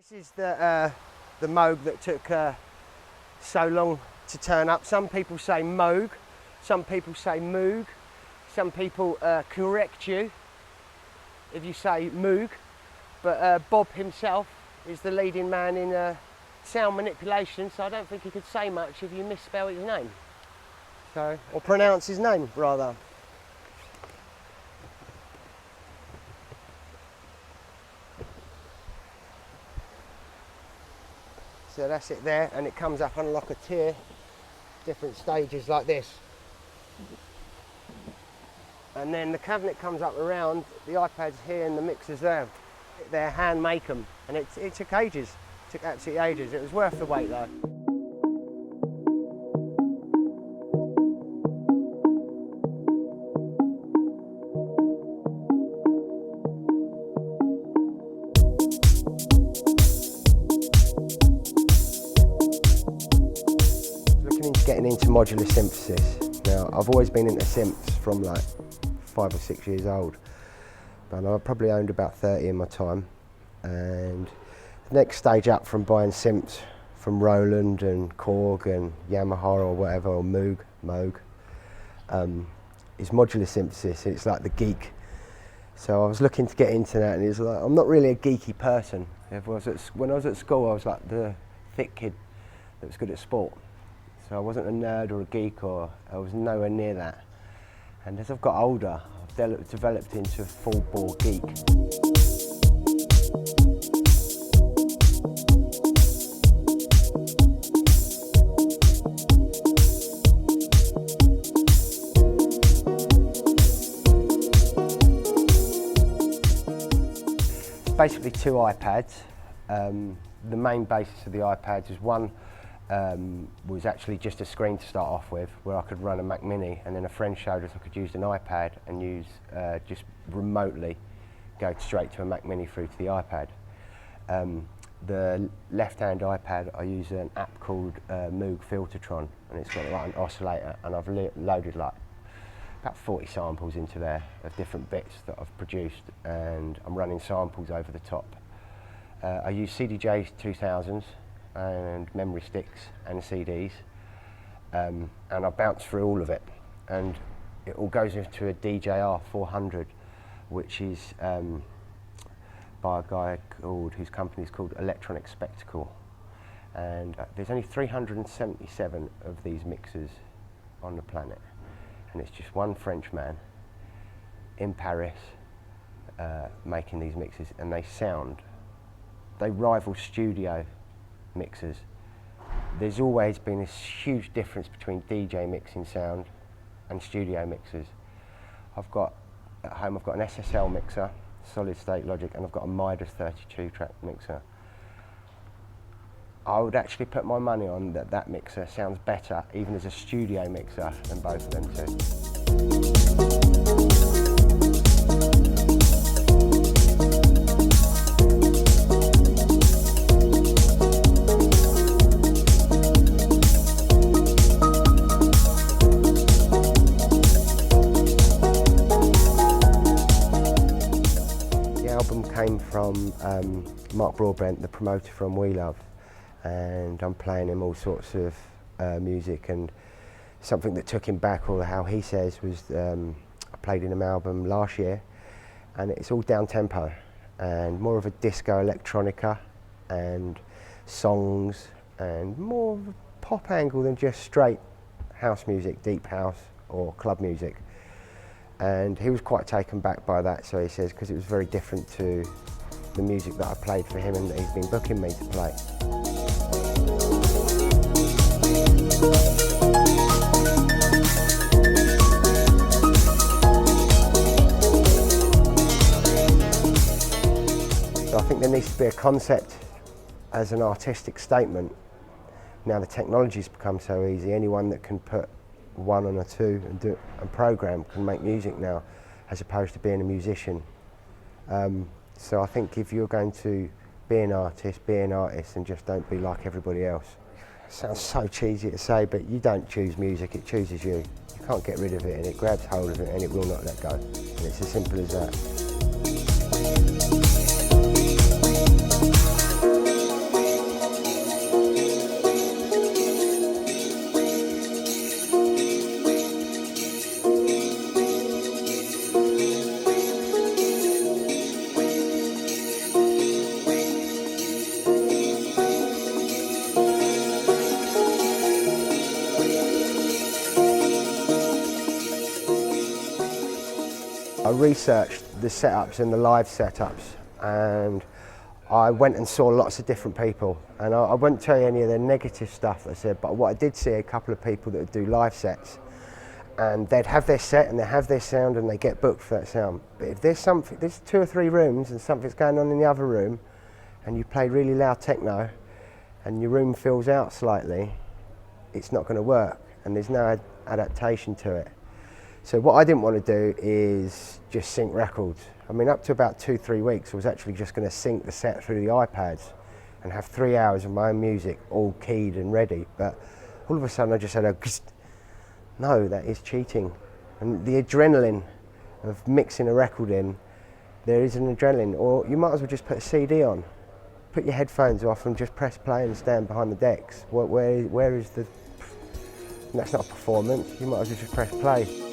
This is the Moog that took so long to turn up. Some people say Moog, some people say Moog, some people correct you if you say Moog, but Bob himself is the leading man in sound manipulation, so I don't think he could say much if you misspell his name. So, or pronounce his name, rather. So that's it there, and it comes up on like a tier, different stages like this. And then the cabinet comes up around, the iPads here and the mixers there. They're hand make them, and it took ages, it took absolutely ages. It was worth the wait though. Getting into modular synthesis. Now, I've always been into synths from like 5 or 6 years old, but I probably owned about 30 in my time. And the next stage up from buying synths from Roland and Korg and Yamaha or whatever, or Moog, is modular synthesis. It's like the geek. So I was looking to get into that, and it's like, I'm not really a geeky person. When I was at school, I was like the thick kid that was good at sport. So I wasn't a nerd or a geek, or I was nowhere near that. And as I've got older, I've developed into a full-bore geek. Basically 2 iPads. The main basis of the iPads is one was actually just a screen to start off with, where I could run a Mac Mini, and then a friend showed us I could use an iPad and use just remotely go straight to a Mac Mini through to the iPad. The left-hand iPad, I use an app called Moog Filtertron, and it's got like an oscillator, and I've loaded like about 40 samples into there of different bits that I've produced, and I'm running samples over the top. I use CDJ 2000s and memory sticks and CDs, and I bounce through all of it, and it all goes into a DJR 400, which is by a guy whose company is called Electronic Spectacle, and there's only 377 of these mixers on the planet, and it's just one French man in Paris making these mixes, and they rival studio mixers. There's always been this huge difference between DJ mixing sound and studio mixers. At home I've got an SSL mixer, solid state logic, and I've got a Midas 32 track mixer. I would actually put my money on that mixer sounds better even as a studio mixer than both of them two. Came from Mark Broadbent, the promoter from We Love, and I'm playing him all sorts of music, and something that took him back, or how he says, was I played in an album last year, and it's all down tempo and more of a disco electronica and songs, and more of a pop angle than just straight house music, deep house or club music. And he was quite taken back by that, so he says, because it was very different to the music that I played for him and that he's been booking me to play. So I think there needs to be a concept as an artistic statement. Now the technology's become so easy, anyone that can put 1 on a 2 and do a program can make music now, as opposed to being a musician. So I think if you're going to be an artist and just don't be like everybody else. It sounds so cheesy to say, but you don't choose music, it chooses you. You can't get rid of it, and it grabs hold of it and it will not let go. And it's as simple as that. researched the setups and the live setups, and I went and saw lots of different people, and I won't tell you any of the negative stuff that I said, but what I did see a couple of people that would do live sets, and they'd have their set and they have their sound and they get booked for that sound. But if there's 2 or 3 rooms and something's going on in the other room, and you play really loud techno, and your room fills out slightly, it's not going to work, and there's no adaptation to it. So what I didn't want to do is just sync records. I mean, up to about 2-3 weeks, I was actually just going to sync the set through the iPads and have 3 hours of my own music all keyed and ready. But all of a sudden I just had a no, that is cheating. And the adrenaline of mixing a record in, there is an adrenaline. Or you might as well just put a CD on, put your headphones off and just press play and stand behind the decks. Where is the... That's not a performance, you might as well just press play.